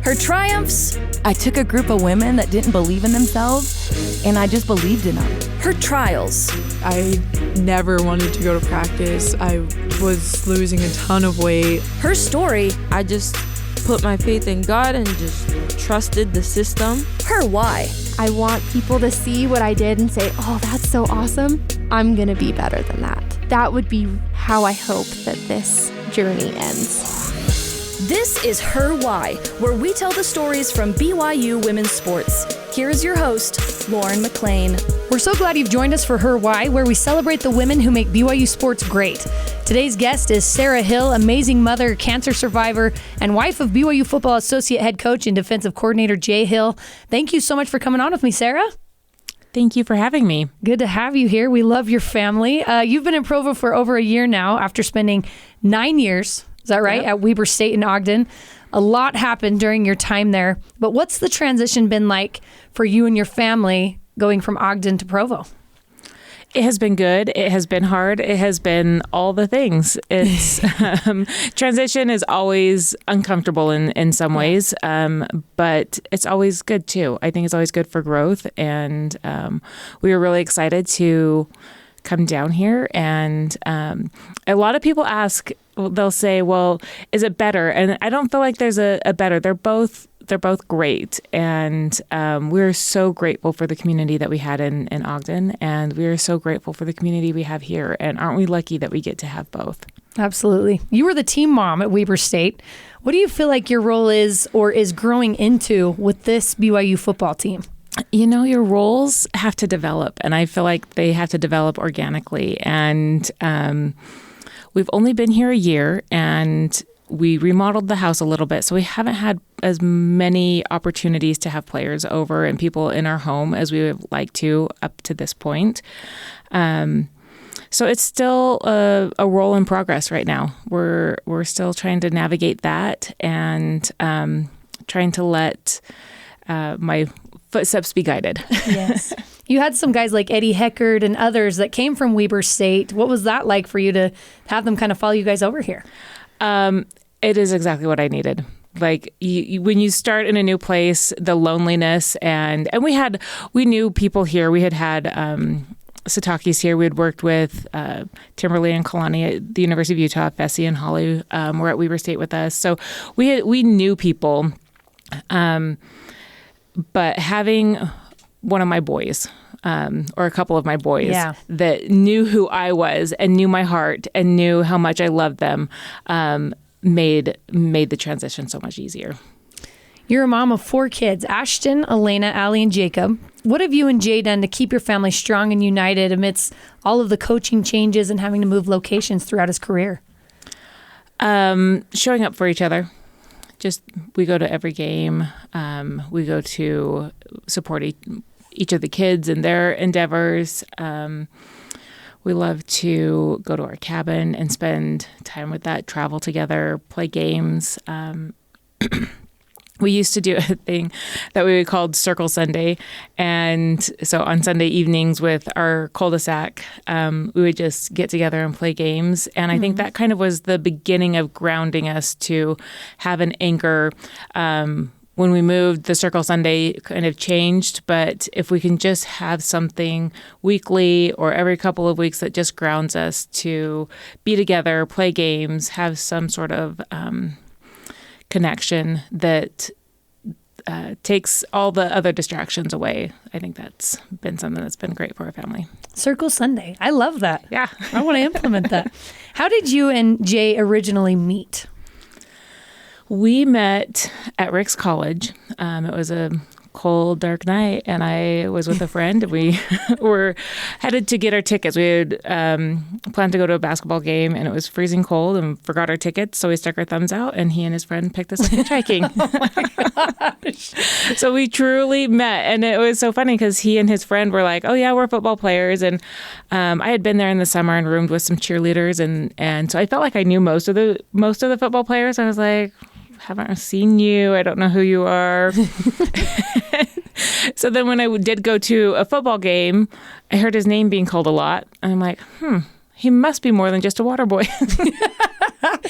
Her triumphs. I took a group of women that didn't believe in themselves, and I just believed in them. Her trials. I never wanted to go to practice. I was losing a ton of weight. Her story. I just put my faith in God and just trusted the system. Her why. I want people to see what I did and say, oh, that's so awesome. I'm going to be better than that. That would be how I hope that this journey ends. This is Her Why, where we tell the stories from BYU women's sports. Here is your host, Lauren McLean. We're so glad you've joined us for Her Why, where we celebrate the women who make BYU sports great. Today's guest is Sara Hill, amazing mother, cancer survivor, and wife of BYU Football associate head coach and defensive coordinator Jay Hill. Thank you so much for coming on with me, Sara. Thank you for having me. Good to have you here. We love your family. You've been in Provo for over a year now after spending 9 years. Is that right? Yep. At Weber State in Ogden. A lot happened during your time there. But what's the transition been like for you and your family going from Ogden to Provo? It has been good. It has been hard. It has been all the things. It's transition is always uncomfortable in some ways, but it's always good too. I think it's always good for growth. And we were really excited to come down here. And a lot of people ask, they'll say, well, is it better? And I don't feel like there's a better. They're both great. And we're so grateful for the community that we had in Ogden. And we're so grateful for the community we have here. And aren't we lucky that we get to have both? Absolutely. You were the team mom at Weber State. What do you feel like your role is or is growing into with this BYU football team? You know, your roles have to develop, and I feel like they have to develop organically. And we've only been here a year, and we remodeled the house a little bit, so we haven't had as many opportunities to have players over and people in our home as we would like to up to this point. So it's still a role in progress right now. We're still trying to navigate that and trying to let my footsteps be guided. Yes. You had some guys like Eddie Heckard and others that came from Weber State. What was that like for you to have them kind of follow you guys over here? It is exactly what I needed. Like when you start in a new place, the loneliness and we knew people here. We had Sataki's here. We had worked with Timberly and Kalani at the University of Utah. Fessy and Holly were at Weber State with us. So we knew people. But having one of my boys, or a couple of my boys that knew who I was and knew my heart and knew how much I loved them, made the transition so much easier. You're a mom of 4 kids, Ashton, Elena, Allie, and Jacob. What have you and Jay done to keep your family strong and united amidst all of the coaching changes and having to move locations throughout his career? Showing up for each other. We go to every game. We go to support each of the kids in their endeavors. We love to go to our cabin and spend time with that, travel together, play games. We used to do a thing that we called Circle Sunday. And so on Sunday evenings with our cul-de-sac, we would just get together and play games. And I think that kind of was the beginning of grounding us to have an anchor. When we moved, the Circle Sunday kind of changed. But if we can just have something weekly or every couple of weeks that just grounds us to be together, play games, have some sort of connection that takes all the other distractions away. I think that's been something that's been great for our family. Circle Sunday. I love that. Yeah. I want to implement that. How did you and Jay originally meet? We met at Rick's College. It was a cold, dark night, and I was with a friend. We were headed to get our tickets. We had planned to go to a basketball game, and it was freezing cold and forgot our tickets, so we stuck our thumbs out, and he and his friend picked us up hitchhiking. Oh my gosh. So we truly met, and it was so funny because he and his friend were like, oh, yeah, we're football players, and I had been there in the summer and roomed with some cheerleaders, and so I felt like I knew most of the football players. I was like, haven't seen you. I don't know who you are. So then when I did go to a football game, I heard his name being called a lot. And I'm like, he must be more than just a water boy.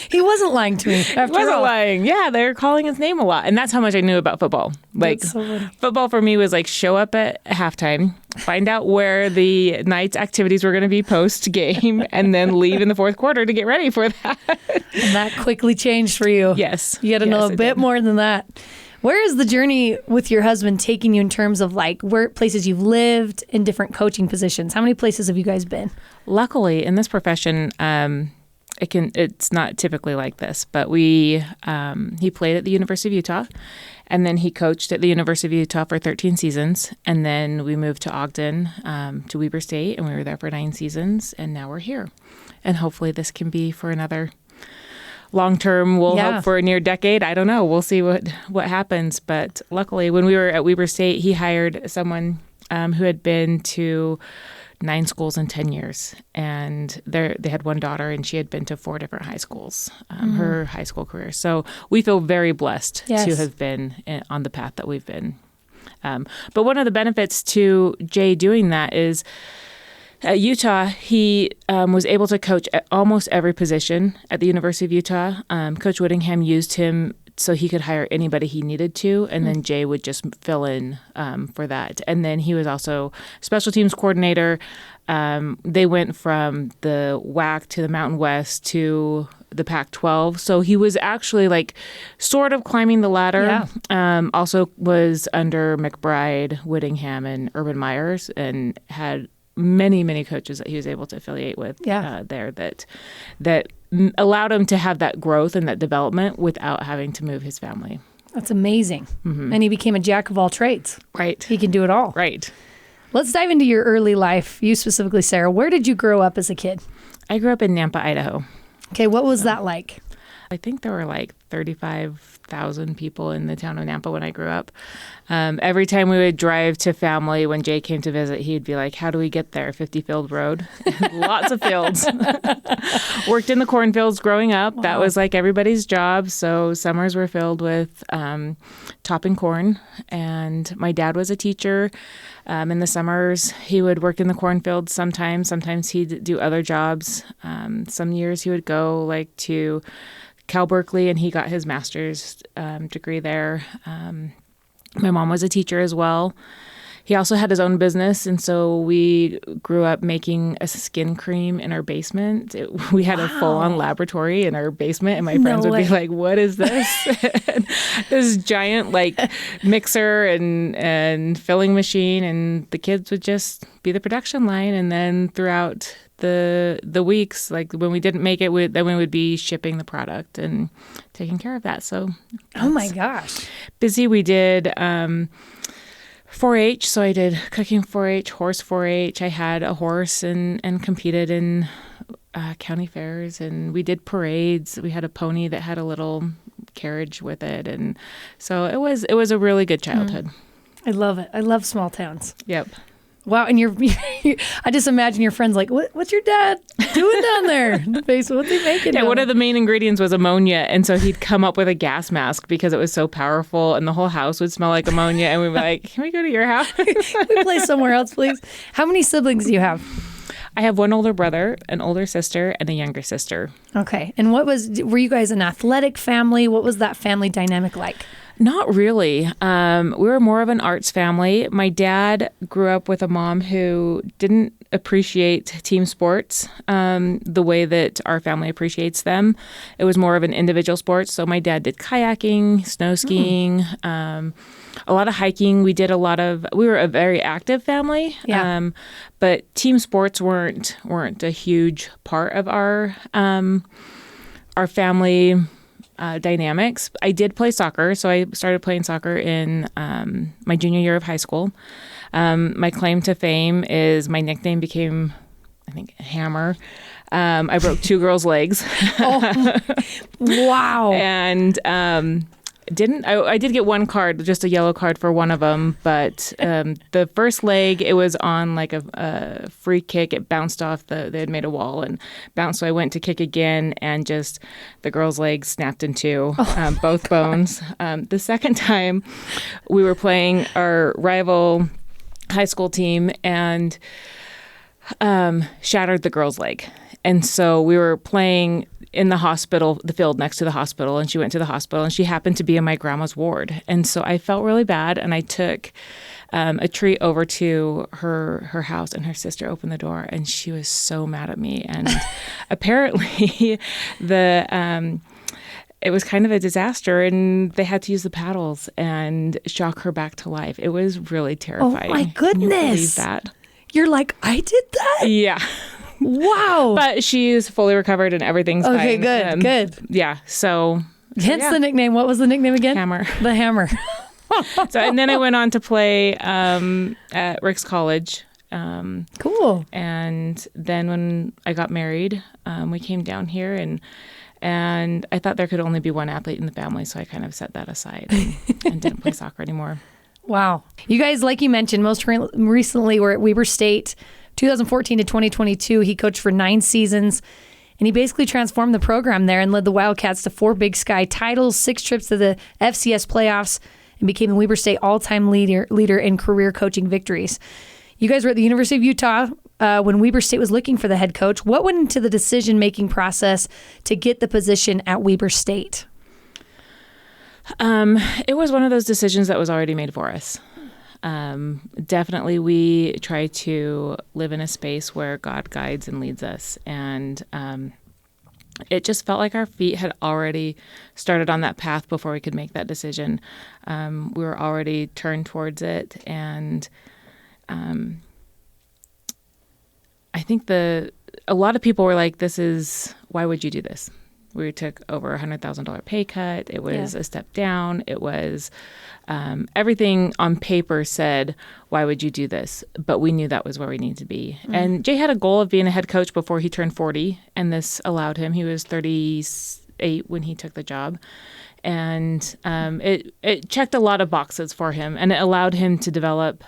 He wasn't lying to me. After Wasn't all. lying. Yeah, they were calling his name a lot. And that's how much I knew about football. Like, That's so funny. football for me was like show up at halftime, find out where the night's activities were going to be post-game, and then leave in the fourth quarter to get ready for that. And that quickly changed for you. Yes. You got to know a bit more than that. Where is the journey with your husband taking you in terms of like where places you've lived in different coaching positions? How many places have you guys been? Luckily, in this profession, it's not typically like this, but he played at the University of Utah, and then he coached at the University of Utah for 13 seasons, and then we moved to Ogden, to Weber State, and we were there for 9 seasons, and now we're here. And hopefully this can be for another long-term, we'll hope for a near decade. I don't know. We'll see what happens. But luckily, when we were at Weber State, he hired someone who had been to 9 schools in 10 years. And they had one daughter, and she had been to 4 different high schools, her high school career. So we feel very blessed to have been on the path that we've been. But one of the benefits to Jay doing that is at Utah, he was able to coach at almost every position at the University of Utah. Coach Whittingham used him so he could hire anybody he needed to, and then Jay would just fill in for that. And then he was also special teams coordinator. They went from the WAC to the Mountain West to the Pac-12. So he was actually like sort of climbing the ladder. Yeah. Also was under McBride, Whittingham, and Urban Myers, and had many coaches that he was able to affiliate with there that allowed him to have that growth and that development without having to move his family. That's amazing. Mm-hmm. And he became a jack of all trades. Right. He can do it all. Right. Let's dive into your early life. You specifically, Sarah. Where did you grow up as a kid? I grew up in Nampa, Idaho. Okay, what was that like? I think there were like 35,000 people in the town of Nampa when I grew up. Every time we would drive to family, when Jay came to visit, he'd be like, how do we get there? 50 Field Road. Lots of fields. Worked in the cornfields growing up. Wow. That was like everybody's job. So summers were filled with topping corn. And my dad was a teacher. In the summers, he would work in the cornfields sometimes. Sometimes he'd do other jobs. Some years he would go like to Cal Berkeley, and he got his master's degree there. My mom was a teacher as well. He also had his own business, and so we grew up making a skin cream in our basement. We had a full-on laboratory in our basement, and my friends would be like, what is this? This giant like mixer and filling machine, and the kids would just be the production line. And then throughout the weeks, like when we didn't make it, then we would be shipping the product and taking care of that. So oh my gosh, busy. We did 4-H, so I did cooking 4-H, horse 4-H. I had a horse and competed in county fairs, and we did parades. We had a pony that had a little carriage with it, and so it was a really good childhood. I love it. I love small towns. Yep. Wow, and I just imagine your friends like, what's your dad doing down there in the basement? What's he making? Yeah, one of the main ingredients was ammonia, and so he'd come up with a gas mask because it was so powerful, and the whole house would smell like ammonia, and we'd be like, can we go to your house? Can we play somewhere else, please? How many siblings do you have? I have one older brother, an older sister, and a younger sister. Okay, and were you guys an athletic family? What was that family dynamic like? Not really. We were more of an arts family. My dad grew up with a mom who didn't appreciate team sports the way that our family appreciates them. It was more of an individual sport. So my dad did kayaking, snow skiing, a lot of hiking. We were a very active family. Yeah. But team sports weren't a huge part of our family dynamics. I did play soccer, so I started playing soccer in my junior year of high school. My claim to fame is my nickname became, I think, Hammer. I broke 2 girls' legs. Oh, wow. And I did get one card, just a yellow card for one of them, but the first leg, it was on like a free kick. It bounced off they had made a wall and bounced, so I went to kick again, and just the girl's leg snapped in 2, both bones. The second time, we were playing our rival high school team, and shattered the girl's leg. And so we were playing in the hospital, the field next to the hospital, and she went to the hospital, and she happened to be in my grandma's ward. And so I felt really bad, and I took a treat over to her house, and her sister opened the door, and she was so mad at me. And apparently it was kind of a disaster, and they had to use the paddles and shock her back to life. It was really terrifying. Oh my goodness. Can you believe that? You're like, I did that? Yeah. Wow. But she's fully recovered and everything's fine. Okay, good, good. Yeah, so... Hence the nickname. What was the nickname again? Hammer. The Hammer. So, and then I went on to play at Rick's College. Cool. And then when I got married, we came down here, and I thought there could only be one athlete in the family, so I kind of set that aside and didn't play soccer anymore. Wow. You guys, like you mentioned, most recently were at Weber State, 2014 to 2022. He coached for 9 seasons, and he basically transformed the program there and led the Wildcats to 4 Big Sky titles, 6 trips to the FCS playoffs, and became the Weber State all-time leader in career coaching victories. You guys were at the University of Utah when Weber State was looking for the head coach. What went into the decision-making process to get the position at Weber State? It was one of those decisions that was already made for us. Definitely we try to live in a space where God guides and leads us. And it just felt like our feet had already started on that path before we could make that decision. We were already turned towards it. And I think a lot of people were like, why would you do this? We took over $100,000 pay cut. It was a step down. It was everything on paper said, why would you do this? But we knew that was where we needed to be. And Jay had a goal of being a head coach before he turned 40, and this allowed him. He was 38 when he took the job. And it checked a lot of boxes for him, and it allowed him to develop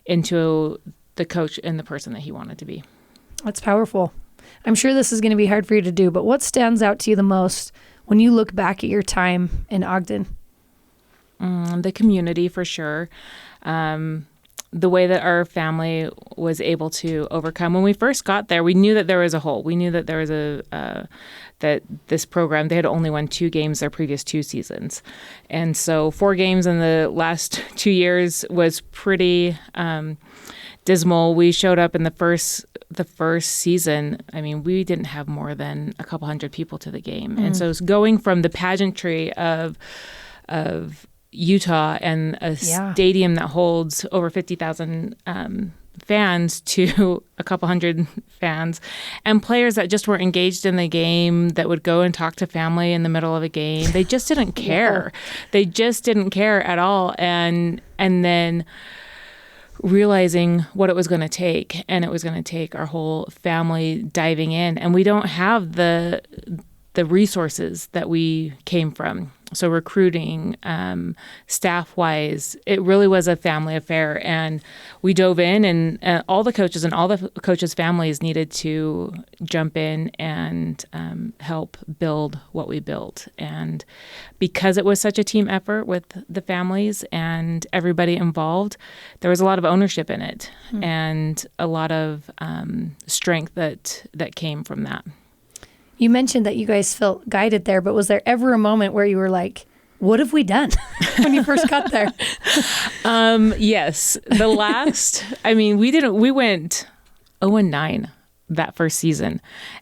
into the coach and the person that he wanted to be. That's powerful. I'm sure this is going to be hard for you to do, but what stands out to you the most when you look back at your time in Ogden? The community, for sure. The way that our family was able to overcome. When we first got there, we knew that there was a hole. We knew that there was that this program, they had only won 2 games their previous 2 seasons. And so 4 games in the last 2 years was pretty dismal. We showed up in the first season. I mean, we didn't have more than a couple hundred people to the game. And so it's going from the pageantry of Utah and a stadium that holds over 50,000 fans to a couple hundred fans, and players that just weren't engaged in the game, that would go and talk to family in the middle of a game. They just didn't care. They just didn't care at all. And then realizing what it was going to take, and it was going to take our whole family diving in, and we don't have the resources that we came from. So recruiting, staff-wise, it really was a family affair, and we dove in, and all the coaches and all the coaches' families needed to jump in and help build what we built. And because it was such a team effort with the families and everybody involved, there was a lot of ownership in it and a lot of strength that came from that. You mentioned that you guys felt guided there, but was there ever a moment where you were like, what have we done when you first got there? Yes. The last, we went 0-9 that first season.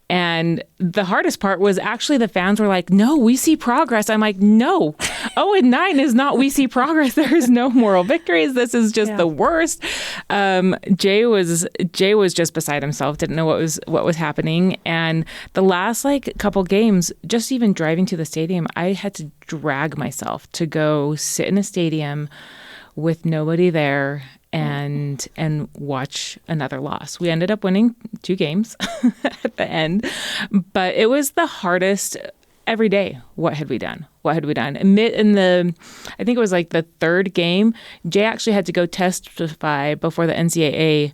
And the hardest part was actually the fans were like, no, we see progress. I'm like, no, 0-9 is not we see progress. There is no moral victories. This is just the worst. Jay was just beside himself, didn't know what was happening. And the last couple games, just even driving to the stadium, I had to drag myself to go sit in a stadium with nobody there and watch another loss. We ended up winning 2 games at the end, but it was the hardest every day. What had we done? What had we done? I think it was the 3rd game, Jay actually had to go testify before the NCAA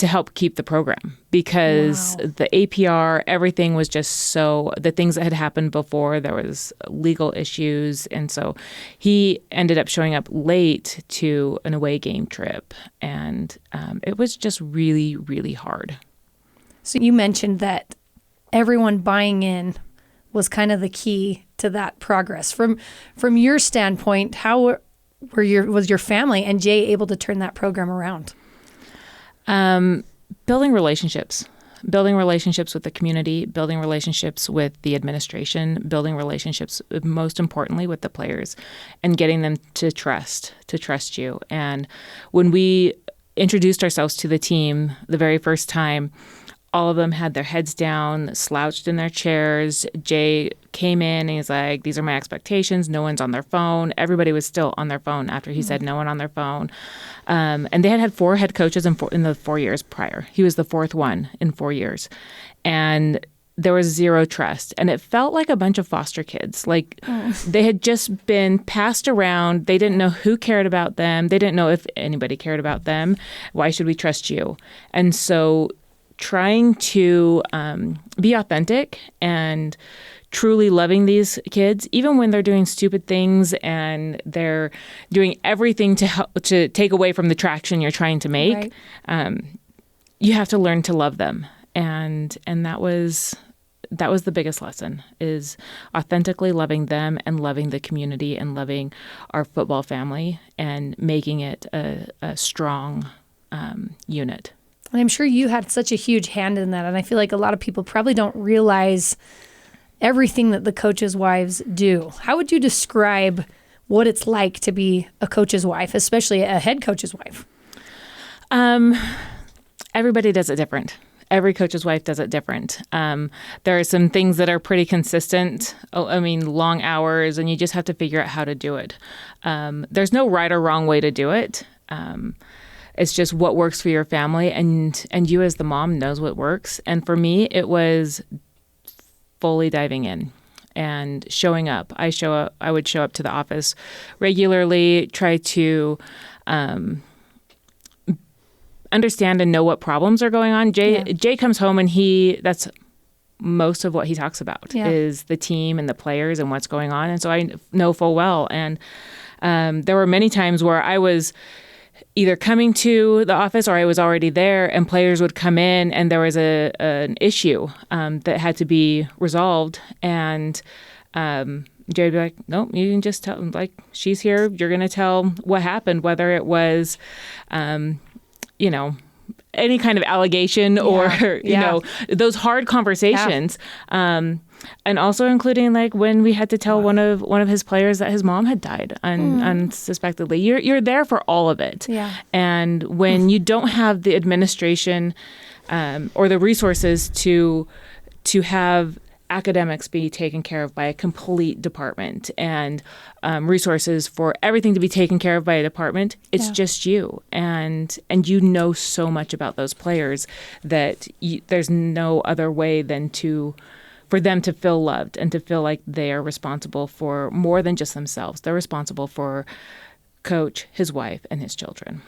to help keep the program, because the APR, everything was just the things that had happened before, there was legal issues. And so he ended up showing up late to an away game trip. And it was just really, really hard. So you mentioned that everyone buying in was kind of the key to that progress. From your standpoint, how was your family and Jay able to turn that program around? Building relationships with the community, building relationships with the administration, building relationships, most importantly, with the players, and getting them to trust you. And when we introduced ourselves to the team the very first time, all of them had their heads down, slouched in their chairs. Jay came in and he's like, these are my expectations. No one's on their phone. Everybody was still on their phone after he said no one on their phone. And they had 4 head coaches in the 4 years prior. He was the 4th one in 4 years. And there was zero trust. And it felt like a bunch of foster kids. Like they had just been passed around. They didn't know who cared about them. They didn't know if anybody cared about them. Why should we trust you? And so trying to be authentic and truly loving these kids, even when they're doing stupid things and they're doing everything to take away from the traction you're trying to make, you have to learn to love them. And that was the biggest lesson, is authentically loving them and loving the community and loving our football family and making it a strong unit. And I'm sure you had such a huge hand in that. And I feel like a lot of people probably don't realize everything that the coaches' wives do. How would you describe what it's like to be a coach's wife, especially a head coach's wife? Everybody does it different. Every coach's wife does it different. There are some things that are pretty consistent. Long hours, and you just have to figure out how to do it. There's no right or wrong way to do it. It's just what works for your family, and you as the mom knows what works. And for me, it was fully diving in and showing up. I would show up to the office regularly, try to understand and know what problems are going on. Jay comes home and that's most of what he talks about is the team and the players and what's going on. And so I know full well. And there were many times where I was either coming to the office or I was already there, and players would come in and there was an issue that had to be resolved. And Jay would be like, no, you can just tell, like, she's here. You're going to tell what happened, whether it was, any kind of allegation or, those hard conversations. And also including like when we had to tell one of his players that his mom had died unsuspectedly. You're there for all of it. Yeah. And when you don't have the administration or the resources to have academics be taken care of by a complete department and resources for everything to be taken care of by a department, it's just you. And you know so much about those players that there's no other way than for them to feel loved and to feel like they are responsible for more than just themselves. They're responsible for Coach, his wife, and his children.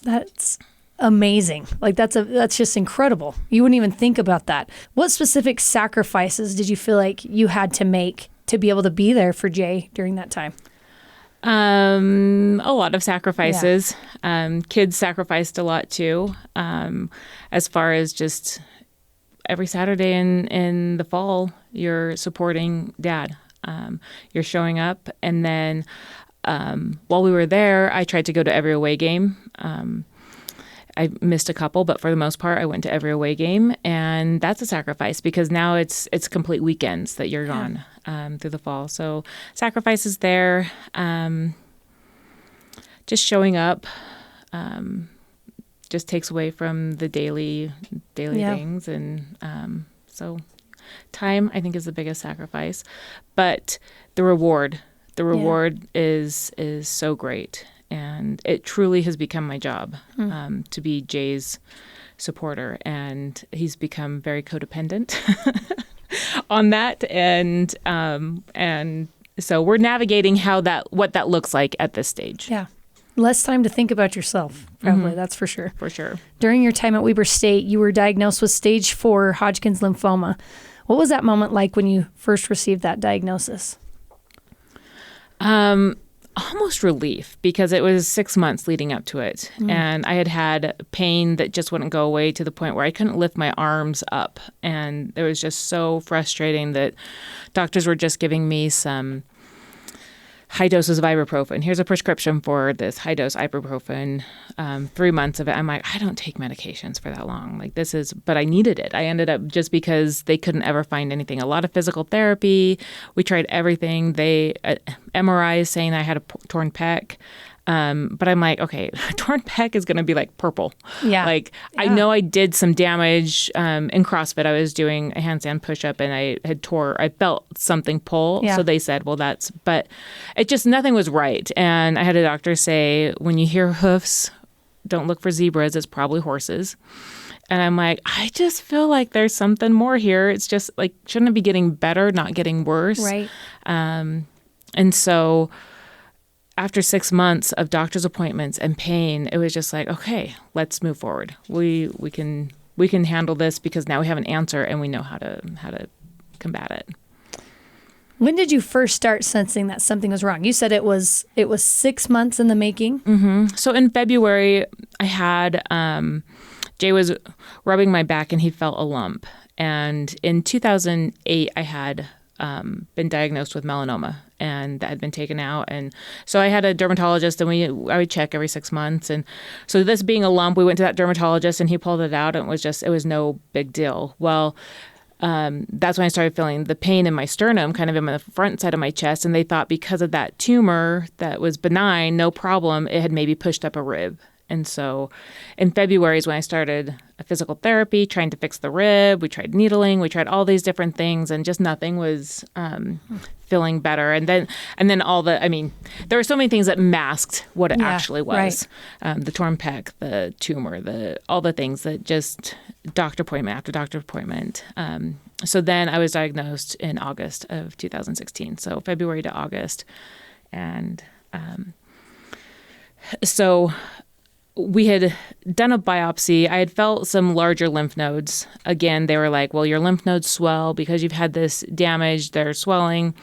That's amazing. Like that's just incredible. You wouldn't even think about that. What specific sacrifices did you feel like you had to make to be able to be there for Jay during that time? A lot of sacrifices. Kids sacrificed a lot too. As far as just every Saturday in the fall, you're supporting Dad. You're showing up. And then while we were there, I tried to go to every away game. I missed a couple, but for the most part, I went to every away game. And that's a sacrifice because now it's complete weekends that you're gone through the fall. So sacrifices there. Just showing up just takes away from the daily things. And so time, I think, is the biggest sacrifice. But the reward is so great. And it truly has become my job to be Jay's supporter. And he's become very codependent on that. And so we're navigating what that looks like at this stage. Yeah. less time to think about yourself, probably. That's for sure. For sure. During your time at Weber State, you were diagnosed with stage 4 Hodgkin's lymphoma. What was that moment like when you first received that diagnosis? Almost relief, because it was 6 months leading up to it. And I had pain that just wouldn't go away to the point where I couldn't lift my arms up. And it was just so frustrating that doctors were just giving me some high doses of ibuprofen. Here's a prescription for this high dose ibuprofen, 3 months of it. I'm like, I don't take medications for that long. But I needed it. I ended up, just because they couldn't ever find anything. A lot of physical therapy. We tried everything. They MRIs saying I had a torn pec. But I'm like, okay, torn pec is going to be like purple. Yeah. I know I did some damage in CrossFit. I was doing a handstand push-up and I felt something pull. Yeah. So they said, but it just, nothing was right. And I had a doctor say, when you hear hoofs, don't look for zebras. It's probably horses. And I'm like, I just feel like there's something more here. It's just like, shouldn't it be getting better, not getting worse? Right. And so after 6 months of doctor's appointments and pain, it was just like, okay, let's move forward. We can handle this, because now we have an answer and we know how to combat it. When did you first start sensing that something was wrong? You said it was 6 months in the making. Mm-hmm. So in February, I had Jay was rubbing my back and he felt a lump. And in 2008, I had been diagnosed with melanoma, and that had been taken out. And so I had a dermatologist, and I would check every 6 months. And so this being a lump, we went to that dermatologist and he pulled it out, and it was no big deal. Well, that's when I started feeling the pain in my sternum, kind of in the front side of my chest. And they thought, because of that tumor that was benign, no problem, it had maybe pushed up a rib. And so in February is when I started a physical therapy, trying to fix the rib. We tried needling. We tried all these different things, and just nothing was feeling better. And then there were so many things that masked what it actually was. Right. The torn pec, the tumor, all the things that just doctor appointment after doctor appointment. So then I was diagnosed in August of 2016. So February to August. And so we had done a biopsy. I had felt some larger lymph nodes. Again, they were like, well, your lymph nodes swell because you've had this damage. They're swelling.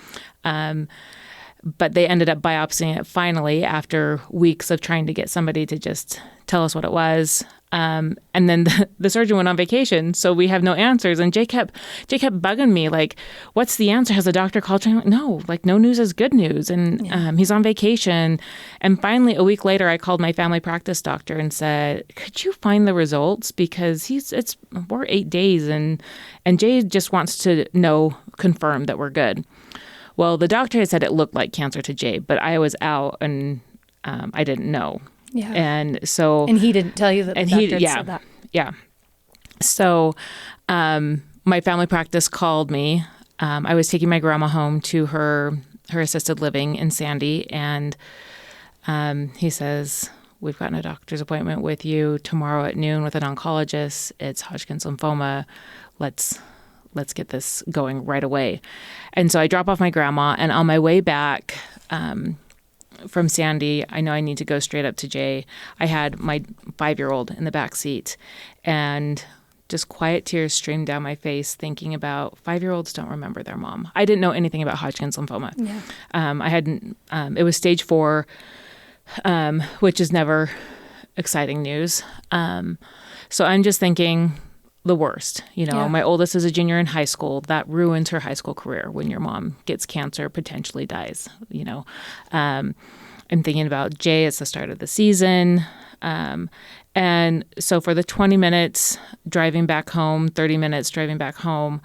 But they ended up biopsying it finally after weeks of trying to get somebody to just tell us what it was. And then the surgeon went on vacation, so we have no answers. And Jay kept bugging me, like, what's the answer? Has the doctor called you? I'm like, no, no news is good news. And he's on vacation. And finally, a week later, I called my family practice doctor and said, could you find the results? Because we're 8 days, and Jay just wants to confirm that we're good. Well, the doctor had said it looked like cancer to Jay, but I was out and I didn't know. Yeah. And he didn't tell you that the doctor had said that. Yeah. So my family practice called me. I was taking my grandma home to her assisted living in Sandy, and he says, we've gotten a doctor's appointment with you tomorrow at noon with an oncologist. It's Hodgkin's lymphoma. Let's get this going right away. And so I drop off my grandma, and on my way back from Sandy, I know I need to go straight up to Jay. I had my 5-year-old in the back seat, and just quiet tears streamed down my face thinking about 5-year-olds don't remember their mom. I didn't know anything about Hodgkin's lymphoma. Yeah. I hadn't, it was stage 4, which is never exciting news. So I'm just thinking the worst. My oldest is a junior in high school. That ruins her high school career when your mom gets cancer, potentially dies, I'm thinking about Jay. It's the start of the season. And so for the 20 minutes driving back home, 30 minutes driving back home,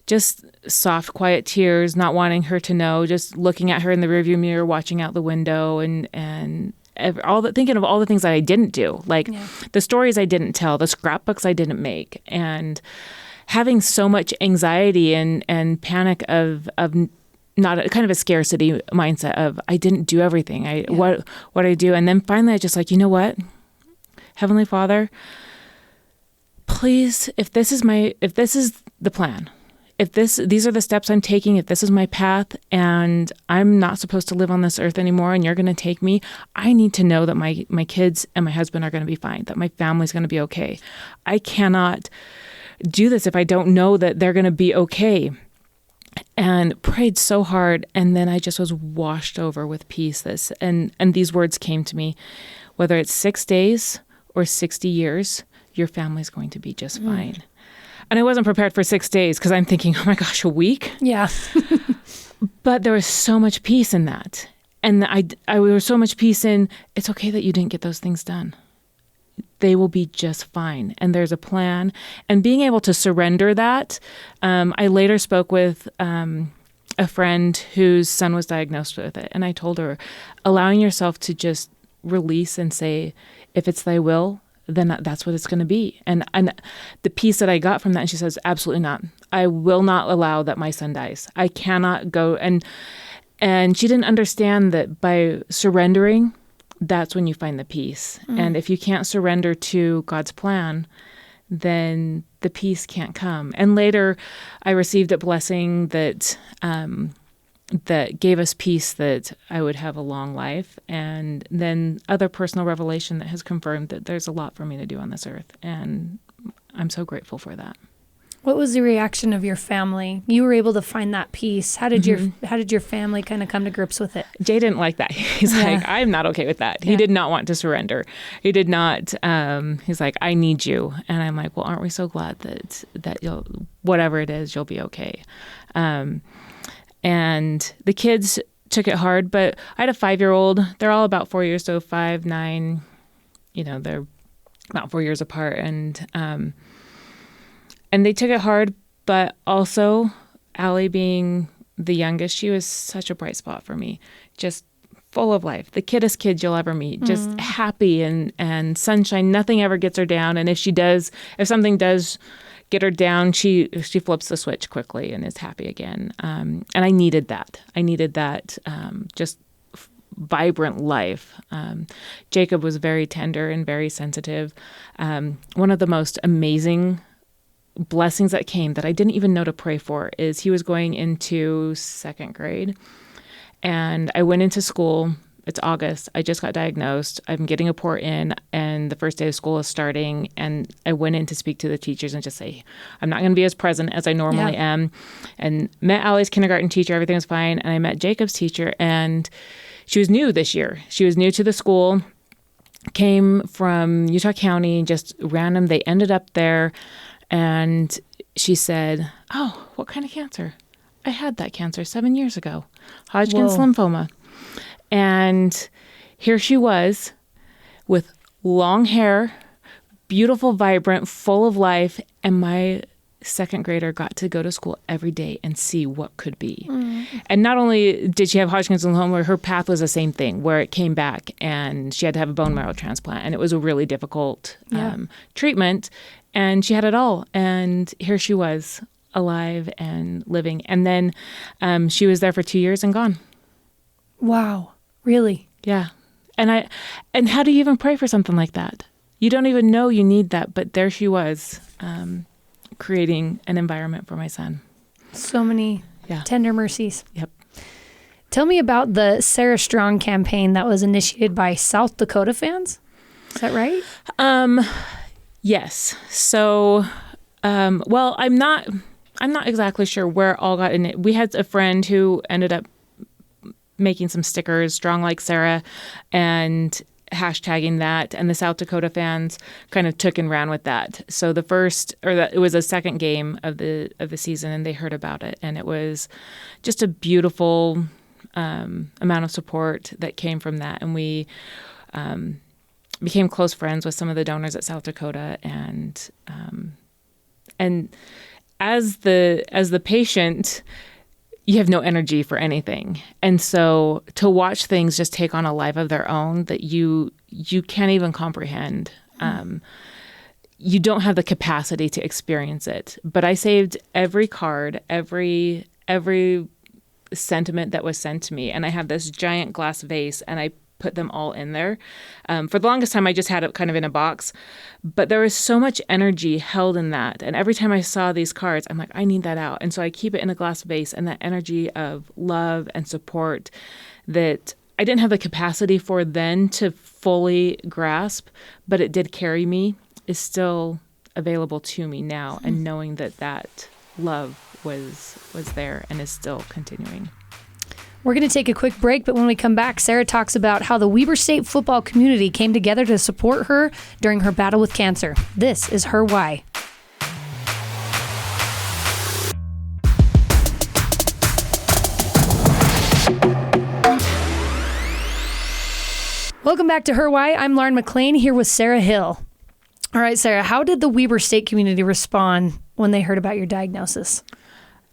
just soft, quiet tears, not wanting her to know, just looking at her in the rearview mirror, watching out the window, and thinking of all the things that I didn't do, the stories I didn't tell, the scrapbooks I didn't make, and having so much anxiety and panic of not kind of a scarcity mindset of I didn't do everything. What I do, and then finally I just like, you know what, Heavenly Father, please, if this is the plan, if these are the steps I'm taking, if this is my path and I'm not supposed to live on this earth anymore and you're going to take me, I need to know that my kids and my husband are going to be fine, that my family's going to be okay. I cannot do this if I don't know that they're going to be okay. And prayed so hard. And then I just was washed over with peace. And these words came to me, whether it's 6 days or 60 years, your family's going to be just fine. And I wasn't prepared for 6 days because I'm thinking, oh my gosh, a week? Yeah. But there was so much peace in that. And there was so much peace in, it's okay that you didn't get those things done. They will be just fine. And there's a plan. And being able to surrender that, I later spoke with a friend whose son was diagnosed with it. And I told her, allowing yourself to just release and say, if it's thy will, then that's what it's going to be. And the peace that I got from that, and she says, absolutely not. I will not allow that my son dies. I cannot go. And she didn't understand that by surrendering, that's when you find the peace. And if you can't surrender to God's plan, then the peace can't come. And later, I received a blessing that gave us peace, that I would have a long life. And then other personal revelation that has confirmed that there's a lot for me to do on this earth. And I'm so grateful for that. What was the reaction of your family? You were able to find that peace. How did your family kind of come to grips with it? Jay didn't like that. He's like, I'm not okay with that. He did not want to surrender. He did not. He's like, I need you. And I'm like, well, aren't we so glad that you'll, whatever it is, you'll be okay. And the kids took it hard, but I had a 5-year-old. They're all about 4 years, so 5, 9. They're about 4 years apart, and they took it hard, but also Allie being the youngest, she was such a bright spot for me, just full of life, the kiddest kid you'll ever meet, just happy and sunshine. Nothing ever gets her down. And if something does get her down, she flips the switch quickly and is happy again. And I needed that. Just vibrant life. Jacob was very tender and very sensitive. One of the most amazing blessings that came that I didn't even know to pray for is he was going into 2nd grade, and I went into school. It's August. I just got diagnosed. I'm getting a port in, and the first day of school is starting, and I went in to speak to the teachers and just say, I'm not going to be as present as I normally am, and met Allie's kindergarten teacher. Everything was fine. And I met Jacob's teacher, and she was new this year. She was new to the school, came from Utah County, just random. They ended up there. And she said, oh, what kind of cancer? I had that cancer 7 years ago, Hodgkin's lymphoma. And here she was with long hair, beautiful, vibrant, full of life. And my 2nd grader got to go to school every day and see what could be. And not only did she have Hodgkin's lymphoma, her path was the same thing, where it came back and she had to have a bone marrow transplant. And it was a really difficult treatment. And she had it all. And here she was, alive and living. And then she was there for 2 years and gone. Wow. Really? Yeah. And how do you even pray for something like that? You don't even know you need that. But there she was, creating an environment for my son. So many tender mercies. Yep. Tell me about the Sara Strong campaign that was initiated by South Dakota fans. Is that right? Yes. So, well, I'm not exactly sure where it all got in it. We had a friend who ended up making some stickers, Strong Like Sara, and hashtagging that. And the South Dakota fans kind of took and ran with that. So it was a second game of the season, and they heard about it. And it was just a beautiful amount of support that came from that. And we became close friends with some of the donors at South Dakota, and as the patient, you have no energy for anything, and so to watch things just take on a life of their own that you can't even comprehend. You don't have the capacity to experience it. But I saved every card, every sentiment that was sent to me, and I have this giant glass vase, and I put them all in there. For the longest time, I just had it kind of in a box, but there was so much energy held in that. And every time I saw these cards, I'm like, I need that out. And so I keep it in a glass vase, and that energy of love and support that I didn't have the capacity for then to fully grasp, but it did carry me, is still available to me now. And knowing that love was there and is still continuing. We're going to take a quick break, but when we come back, Sara talks about how the Weber State football community came together to support her during her battle with cancer. This is Her Why. Welcome back to Her Why. I'm Lauren McLean here with Sara Hill. All right, Sara, how did the Weber State community respond when they heard about your diagnosis?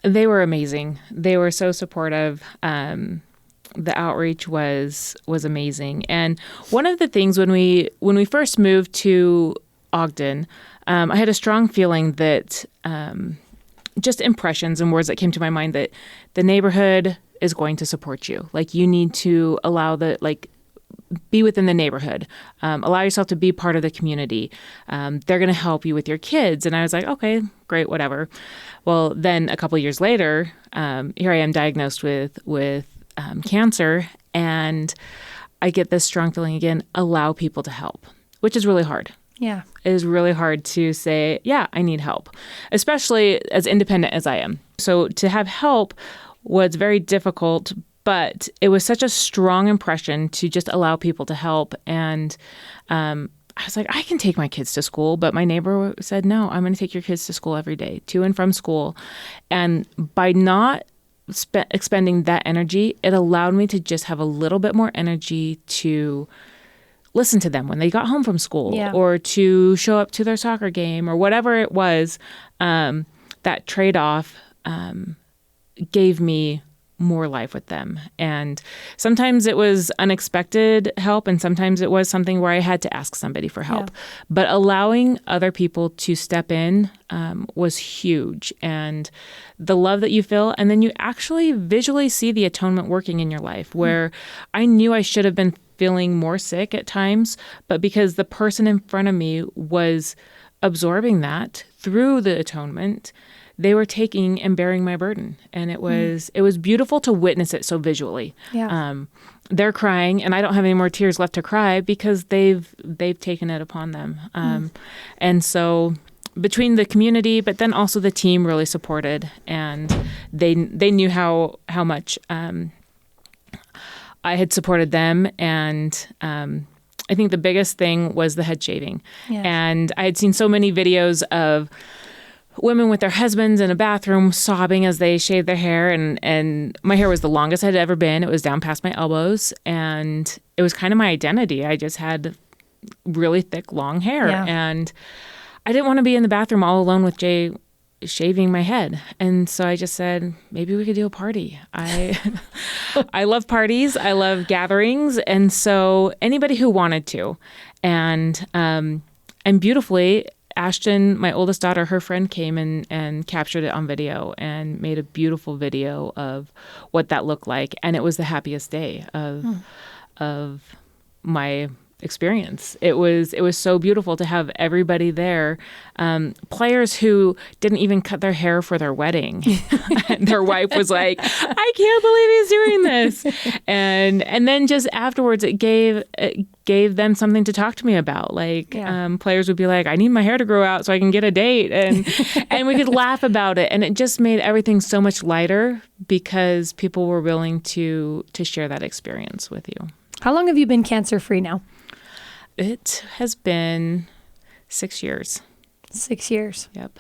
They were amazing. They were so supportive. The outreach was amazing. And one of the things when we first moved to Ogden, I had a strong feeling that just impressions and words that came to my mind that the neighborhood is going to support you. Like, you need to allow be within the neighborhood, allow yourself to be part of the community. They're going to help you with your kids. And I was like, okay, great, whatever. Well, then a couple of years later, here I am diagnosed with cancer, and I get this strong feeling again, allow people to help, which is really hard. Yeah. It is really hard to say, yeah, I need help, especially as independent as I am. So to have help was very difficult, but it was such a strong impression to just allow people to help. And I was like, I can take my kids to school. But my neighbor said, no, I'm going to take your kids to school every day, to and from school. And by not expending that energy, it allowed me to just have a little bit more energy to listen to them when they got home from school, or to show up to their soccer game, or whatever it was. That trade-off gave me more life with them. And sometimes it was unexpected help, and sometimes it was something where I had to ask somebody for help. But allowing other people to step in was huge. And the love that you feel, and then you actually visually see the atonement working in your life, where I knew I should have been feeling more sick at times, but because the person in front of me was absorbing that through the atonement, they were taking and bearing my burden. And it was beautiful to witness it so visually. Yeah. They're crying, and I don't have any more tears left to cry because they've taken it upon them. And so between the community, but then also the team really supported, and they knew how much I had supported them. And I think the biggest thing was the head shaving. Yeah. And I had seen so many videos of women with their husbands in a bathroom sobbing as they shaved their hair. And my hair was the longest it had ever been. It was down past my elbows. And it was kind of my identity. I just had really thick, long hair. Yeah. And I didn't want to be in the bathroom all alone with Jay shaving my head. And so I just said, maybe we could do a party. I love parties. I love gatherings. And so anybody who wanted to. And beautifully, Ashton, my oldest daughter, her friend came and captured it on video and made a beautiful video of what that looked like. And it was the happiest day of my experience. It was so beautiful to have everybody there. Players who didn't even cut their hair for their wedding. Their wife was like, I can't believe he's doing this. And then just afterwards, it gave them something to talk to me about. Players would be like, I need my hair to grow out so I can get a date. And we could laugh about it. And it just made everything so much lighter because people were willing to share that experience with you. How long have you been cancer-free now? It has been 6 years. 6 years. Yep.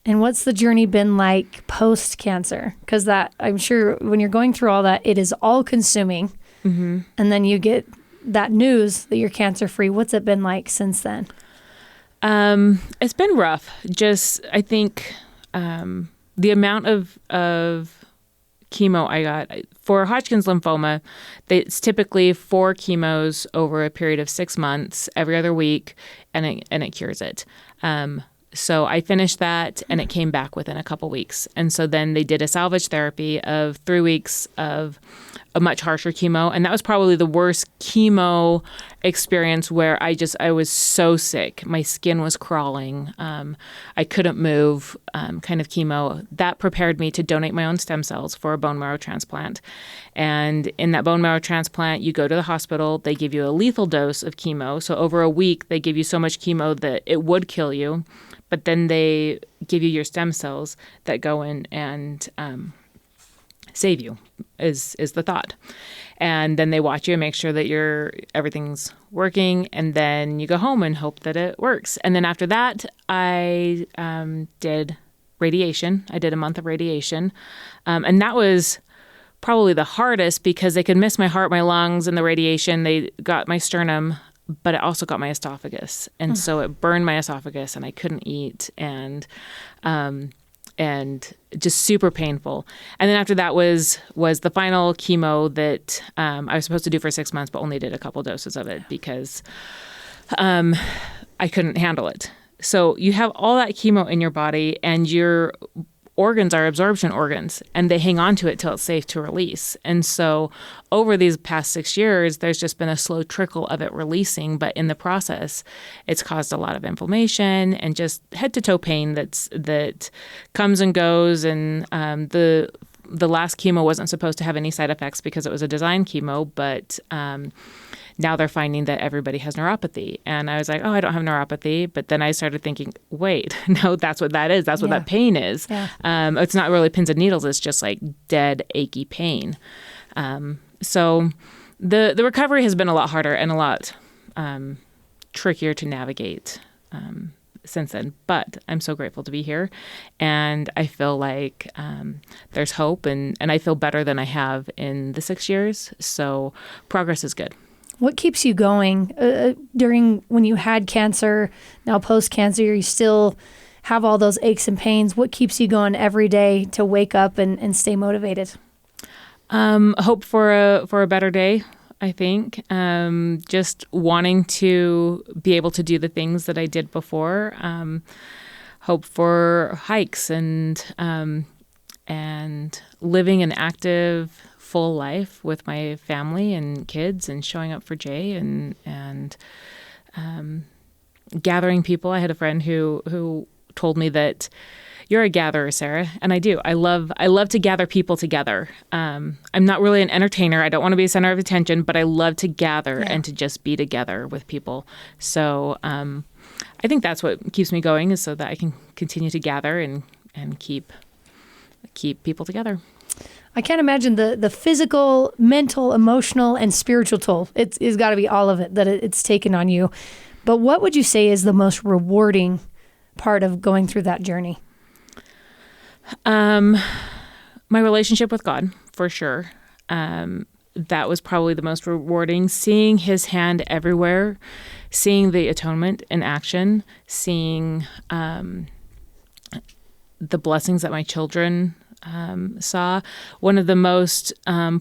And what's the journey been like post-cancer? Because that, I'm sure when you're going through all that, it is all-consuming. Mm-hmm. And then you get that news that you're cancer-free. What's it been like since then? It's been rough. Just, I think, the amount of chemo I got for Hodgkin's lymphoma, it's typically 4 chemos over a period of 6 months, every other week, and it cures it. So I finished that, and it came back within a couple weeks. And so then they did a salvage therapy of 3 weeks of a much harsher chemo. And that was probably the worst chemo experience, where I was so sick. My skin was crawling. I couldn't move, kind of chemo. That prepared me to donate my own stem cells for a bone marrow transplant. And in that bone marrow transplant, you go to the hospital. They give you a lethal dose of chemo. So over a week, they give you so much chemo that it would kill you. But then they give you your stem cells that go in and save you, is the thought. And then they watch you and make sure that everything's working. And then you go home and hope that it works. And then after that, I did radiation. I did a month of radiation. And that was probably the hardest, because they could miss my heart, my lungs, and the radiation. They got my sternum, but it also got my esophagus. And so it burned my esophagus, and I couldn't eat, and just super painful. And then after that was the final chemo that I was supposed to do for 6 months, but only did a couple doses of it because I couldn't handle it. So you have all that chemo in your body, and your organs are absorption organs, and they hang on to it till it's safe to release. And so over these past 6 years, there's just been a slow trickle of it releasing. But in the process, it's caused a lot of inflammation and just head to toe pain that comes and goes. And the last chemo wasn't supposed to have any side effects because it was a design chemo, but now they're finding that everybody has neuropathy. And I was like, oh, I don't have neuropathy. But then I started thinking, wait, no, that's what that is. That's what that pain is. Yeah. It's not really pins and needles. It's just like dead, achy pain. So the recovery has been a lot harder and a lot trickier to navigate since then. But I'm so grateful to be here. And I feel like there's hope. And I feel better than I have in the 6 years. So progress is good. What keeps you going during when you had cancer, now post-cancer, you still have all those aches and pains? What keeps you going every day to wake up and stay motivated? Hope for a better day, I think. Just wanting to be able to do the things that I did before. Hope for hikes and living an active, full life with my family and kids, and showing up for Jay and gathering people. I had a friend who told me that you're a gatherer, Sara, and I do. I love to gather people together. I'm not really an entertainer. I don't want to be a center of attention, but I love to gather and to just be together with people. So I think that's what keeps me going, is so that I can continue to gather and keep people together. I can't imagine the physical, mental, emotional, and spiritual toll. It's got to be all of it that it's taken on you. But what would you say is the most rewarding part of going through that journey? My relationship with God, for sure. That was probably the most rewarding. Seeing His hand everywhere, seeing the atonement in action, seeing the blessings that my children saw. One of the most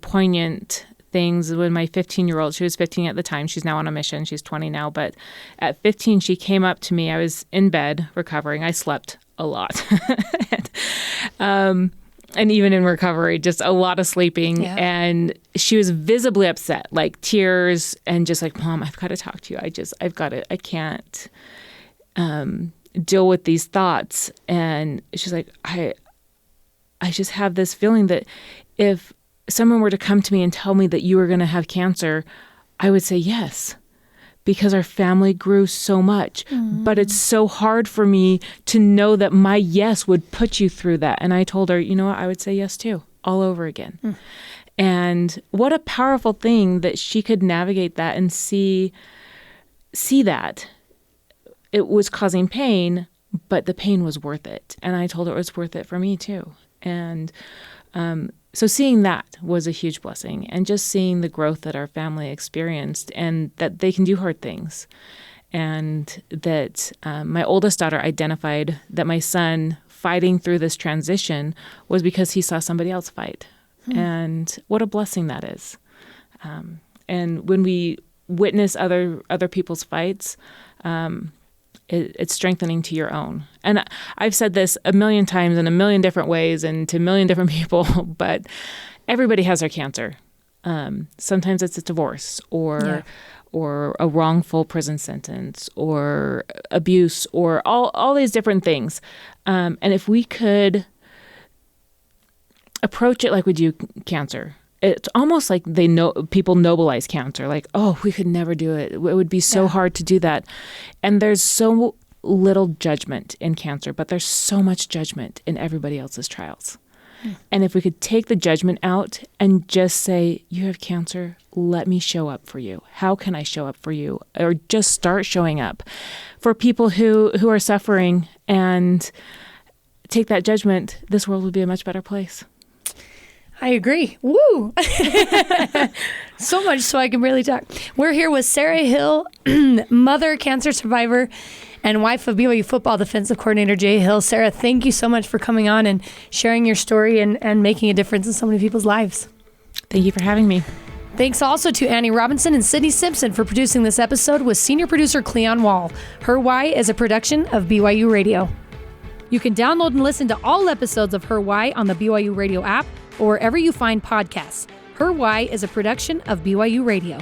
poignant things when my 15-year-old, she was 15 at the time, she's now on a mission, she's 20 now, but at 15 she came up to me. I was in bed recovering. I slept a lot. And even in recovery, just a lot of sleeping. Yeah. And she was visibly upset, like tears, and just like, Mom, I've got to talk to you. I can't deal with these thoughts. And she's like, I just have this feeling that if someone were to come to me and tell me that you were going to have cancer, I would say yes, because our family grew so much. Mm-hmm. But it's so hard for me to know that my yes would put you through that. And I told her, you know what, I would say yes too, all over again. Mm. And what a powerful thing that she could navigate that and see that it was causing pain, but the pain was worth it. And I told her it was worth it for me too. And so seeing that was a huge blessing, and just seeing the growth that our family experienced, and that they can do hard things. And that my oldest daughter identified that my son fighting through this transition was because he saw somebody else fight. And what a blessing that is. And when we witness other people's fights, it's strengthening to your own. And I've said this a million times in a million different ways and to a million different people, but everybody has their cancer. Sometimes it's a divorce or a wrongful prison sentence or abuse or all these different things. And if we could approach it like we do cancer, it's almost like people nobilize cancer. Like, oh, we could never do it. It would be so hard to do that. And there's so little judgment in cancer, but there's so much judgment in everybody else's trials. And if we could take the judgment out and just say, you have cancer, let me show up for you. How can I show up for you? Or just start showing up for people who are suffering and take that judgment, this world would be a much better place. I agree. Woo! So much so I can really talk. We're here with Sara Hill, mother, cancer survivor, and wife of BYU Football defensive coordinator Jay Hill. Sara, thank you so much for coming on and sharing your story and making a difference in so many people's lives. Thank you for having me. Thanks also to Annie Robinson and Sydney Simpson for producing this episode with senior producer Cleon Wall. Her Why is a production of BYU Radio. You can download and listen to all episodes of Her Why on the BYU Radio app or wherever you find podcasts. Her Why is a production of BYU Radio.